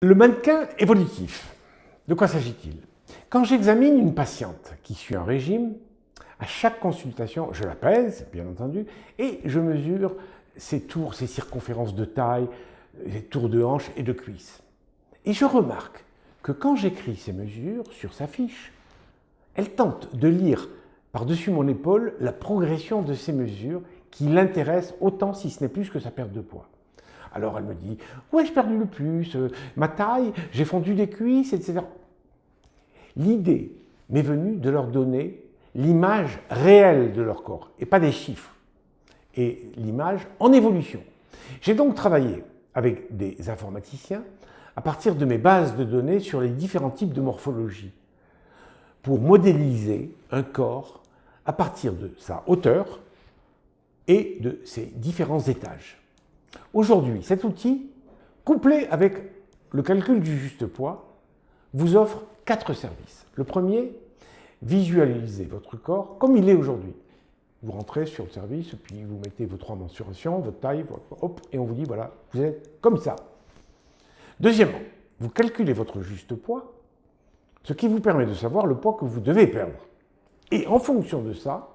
Le mannequin évolutif, de quoi s'agit-il? Quand j'examine une patiente qui suit un régime, à chaque consultation, je la pèse, bien entendu, et je mesure ses tours, ses circonférences de taille, les tours de hanche et de cuisse. Et je remarque que quand j'écris ces mesures sur sa fiche, elle tente de lire par-dessus mon épaule la progression de ces mesures qui l'intéressent autant, si ce n'est plus, que sa perte de poids. Alors elle me dit « où ai-je perdu le plus? Ma taille, j'ai fondu des cuisses, etc. » L'idée m'est venue de leur donner l'image réelle de leur corps, et pas des chiffres, et l'image en évolution. J'ai donc travaillé avec des informaticiens à partir de mes bases de données sur les différents types de morphologie, pour modéliser un corps à partir de sa hauteur et de ses différents étages. Aujourd'hui, cet outil, couplé avec le calcul du juste poids, vous offre 4 services. Le premier, visualisez votre corps comme il est aujourd'hui. Vous rentrez sur le service, puis vous mettez vos 3 mensurations, votre taille, hop, et on vous dit, voilà, vous êtes comme ça. Deuxièmement, vous calculez votre juste poids, ce qui vous permet de savoir le poids que vous devez perdre. Et en fonction de ça,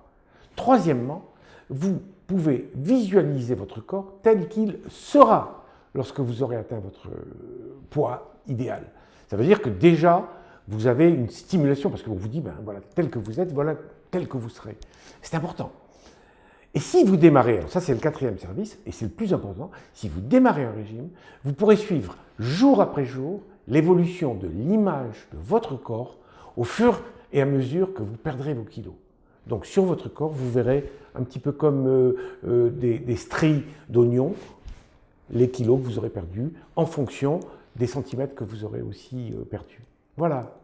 troisièmement, vous pouvez visualiser votre corps tel qu'il sera lorsque vous aurez atteint votre poids idéal. Ça veut dire que déjà, vous avez une stimulation, parce qu'on vous dit, ben voilà, tel que vous êtes, voilà tel que vous serez. C'est important. Et si vous démarrez, alors ça c'est le 4e service, et c'est le plus important, si vous démarrez un régime, vous pourrez suivre jour après jour l'évolution de l'image de votre corps au fur et à mesure que vous perdrez vos kilos. Donc sur votre corps, vous verrez un petit peu comme des stries d'oignons, les kilos que vous aurez perdus en fonction des centimètres que vous aurez aussi perdus. Voilà.